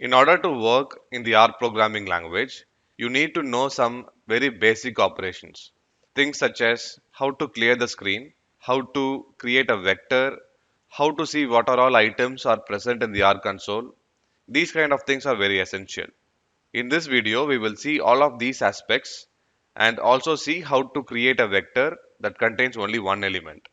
In order to work in the R programming language, you need to know some very basic operations. Things such as how to clear the screen, how to create a vector, how to see what are all items are present in the R console. These kind of things are very essential. In this video, we will see all of these aspects and also see how to create a vector that contains only one element.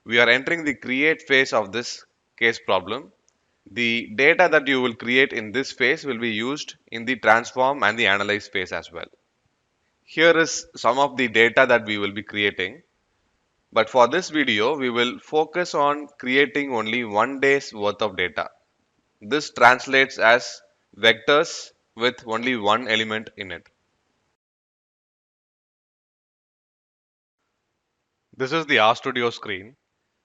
We are entering the create phase of this case problem. The data that you will create in this phase will be used in the transform and the analyze phase as well. Here is some of the data that we will be creating. But for this video, we will focus on creating only 1 day's worth of data. This translates as vectors with only one element in it. This is the RStudio screen.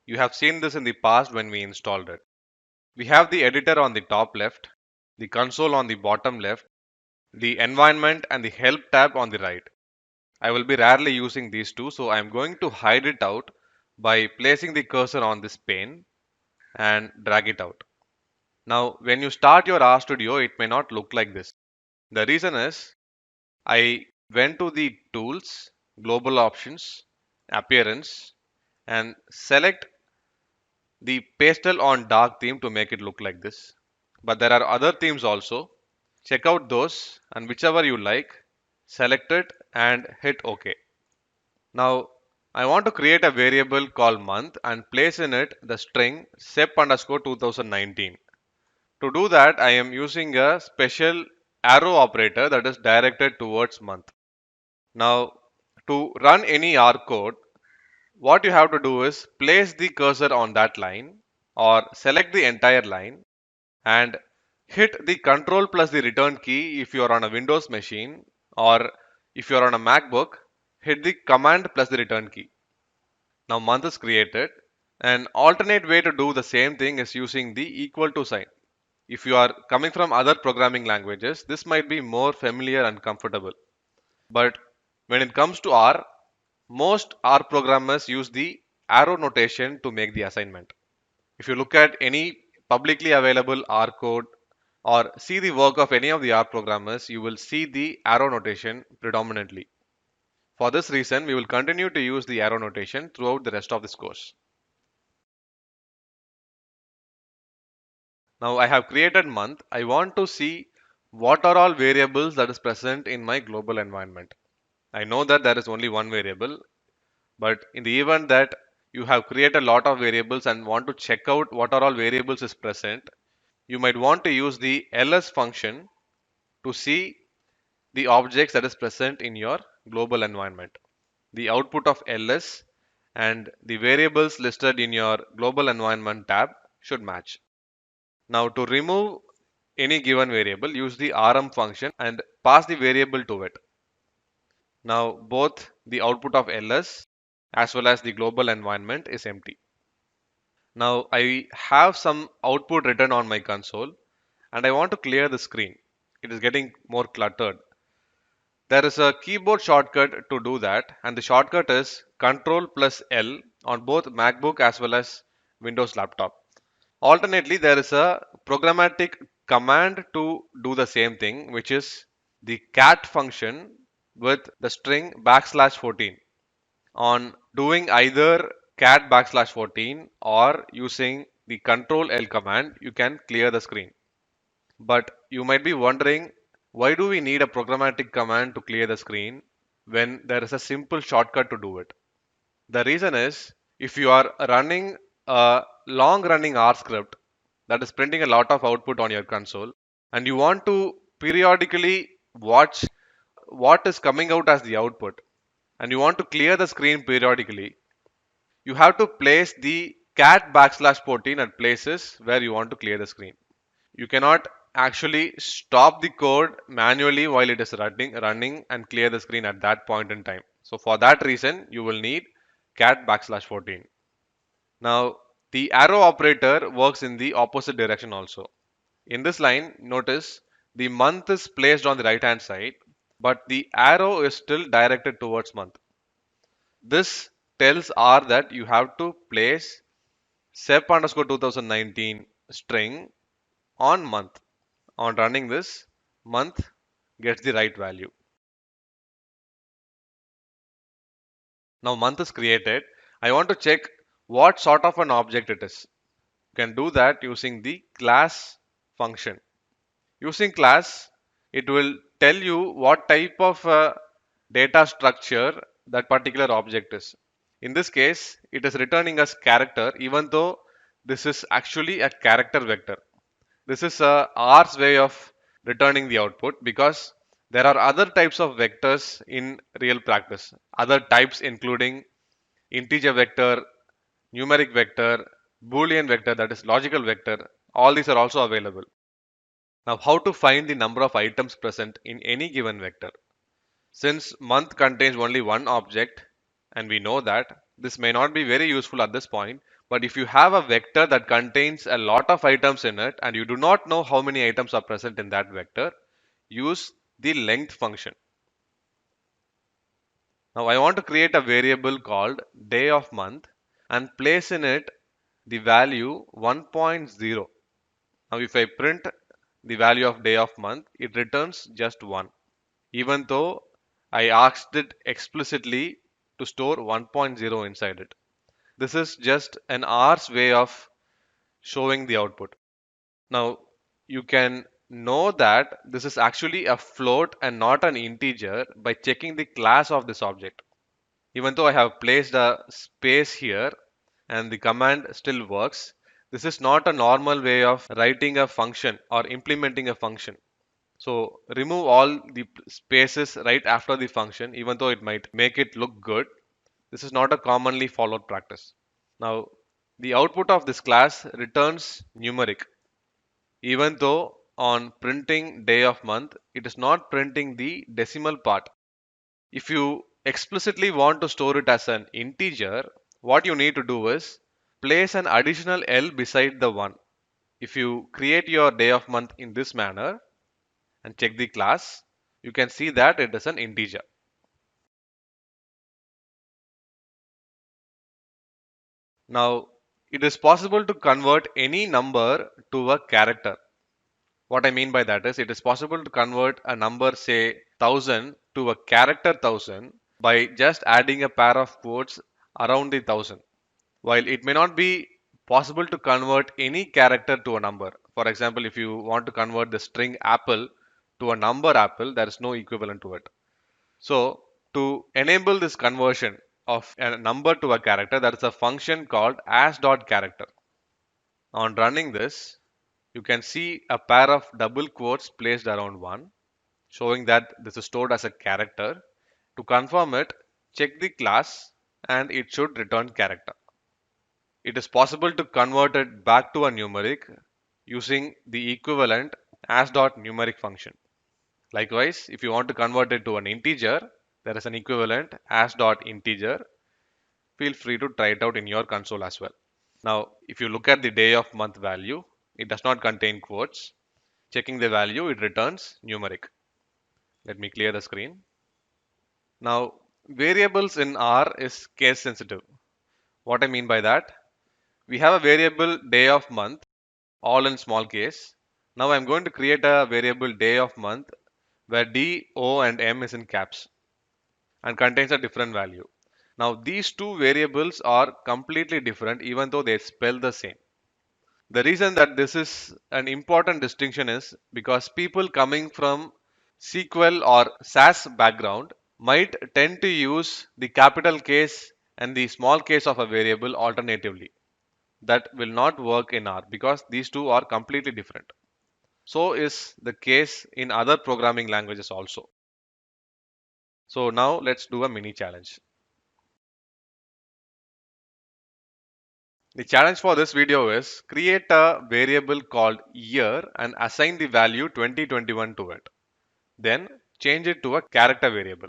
You have seen this in the past when we installed it. We have the editor on the top left, the console on the bottom left, the environment and the help tab on the right. I will be rarely using these two, so I am going to hide it out by placing the cursor on this pane and drag it out. Now, when you start your RStudio, it may not look like this. The reason is I went to the Tools, Global Options, Appearance, and select the pastel on dark theme to make it look like this. But there are other themes also. Check out those and whichever you like, select it and hit OK. Now I want to create a variable called month and place in it the string sep_2019. To do that, I am using a special arrow operator that is directed towards month. Now to run any R code, what you have to do is place the cursor on that line or select the entire line and hit the control plus the return key if you are on a Windows machine, or if you are on a MacBook, hit the command plus the return key. Now month is created. An alternate way to do the same thing is using the equal to sign. If you are coming from other programming languages, this might be more familiar and comfortable. But when it comes to R, most R programmers use the arrow notation to make the assignment. If you look at any publicly available R code or see the work of any of the R programmers, you will see the arrow notation predominantly. For this reason, we will continue to use the arrow notation throughout the rest of this course. Now I have created month. I want to see what are all variables that is present in my global environment. I know that there is only one variable, but in the event that you have created a lot of variables and want to check out what are all variables is present, you might want to use the ls function to see the objects that is present in your global environment. The output of ls and the variables listed in your global environment tab should match. Now to remove any given variable, use the rm function and pass the variable to it. Now both the output of ls as well as the global environment is empty. Now I have some output written on my console and I want to clear the screen. It is getting more cluttered. There is a keyboard shortcut to do that, and the shortcut is Ctrl plus L on both MacBook as well as Windows laptop. Alternately, there is a programmatic command to do the same thing, which is the cat function with the string \14. On doing either cat \14 or using the Ctrl L command, you can clear the screen. But you might be wondering, why do we need a programmatic command to clear the screen when there is a simple shortcut to do it? The reason is, if you are running a long running R script that is printing a lot of output on your console and you want to periodically watch what is coming out as the output and you want to clear the screen periodically, you have to place the cat \14 at places where you want to clear the screen. You cannot actually stop the code manually while it is running and clear the screen at that point in time. So for that reason, you will need cat \14. Now the arrow operator works in the opposite direction also. In this line, notice the month is placed on the right hand side, but the arrow is still directed towards month. This tells R that you have to place sep_2019 string on month On running this, month gets the right value. Now month is created. I want to check what sort of an object it is. You can do that using the class function. Using class, it will tell you what type of data structure that particular object is. In this case, it is returning as character, even though this is actually a character vector. This is R's way of returning the output because there are other types of vectors in real practice. Other types including integer vector, numeric vector, Boolean vector, that is logical vector. All these are also available. Now, how to find the number of items present in any given vector? Since month contains only one object, and we know that, this may not be very useful at this point, but if you have a vector that contains a lot of items in it and you do not know how many items are present in that vector, use the length function. Now I want to create a variable called day of month and place in it the value 1.0. Now if I print the value of day of month, it returns just 1, even though I asked it explicitly to store 1.0 inside it. This is just an R's way of showing the output. Now you can know that this is actually a float and not an integer by checking the class of this object. Even though I have placed a space here and the command still works, this is not a normal way of writing a function or implementing a function. So remove all the spaces right after the function, even though it might make it look good. This is not a commonly followed practice. Now, the output of this class returns numeric, even though on printing day of month, it is not printing the decimal part. If you explicitly want to store it as an integer, what you need to do is place an additional L beside the 1. If you create your day of month in this manner and check the class, you can see that it is an integer. Now, it is possible to convert any number to a character. What I mean by that is it is possible to convert a number, say 1000, to a character 1000 by just adding a pair of quotes around the 1000. While it may not be possible to convert any character to a number. For example, if you want to convert the string apple to a number apple, there is no equivalent to it. So, to enable this conversion of a number to a character, there is a function called as.character. On running this, you can see a pair of double quotes placed around 1, showing that this is stored as a character. To confirm it, check the class and it should return character. It is possible to convert it back to a numeric using the equivalent as.numeric function. Likewise, if you want to convert it to an integer, there is an equivalent as.integer. Feel free to try it out in your console as well. Now, if you look at the day of month value, it does not contain quotes. Checking the value, it returns numeric. Let me clear the screen. Now, variables in R is case sensitive. What I mean by that, we have a variable day of month, all in small case. Now I'm going to create a variable day of month where D, O and M is in caps and contains a different value. Now these two variables are completely different even though they spell the same. The reason that this is an important distinction is because people coming from SQL or SAS background might tend to use the capital case and the small case of a variable alternatively. That will not work in R because these two are completely different. So is the case in other programming languages also. So now let's do a mini challenge. The challenge for this video is create a variable called year and assign the value 2021 to it. Then change it to a character variable.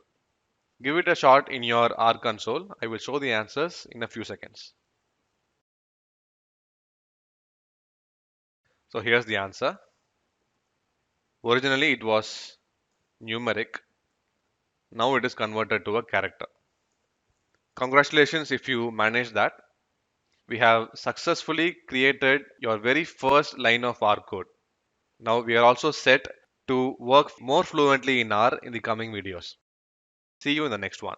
Give it a shot in your R console. I will show the answers in a few seconds. So here's the answer. Originally it was numeric. Now it is converted to a character. Congratulations if you managed that. We have successfully created your very first line of R code. Now we are also set to work more fluently in R in the coming videos. See you in the next one.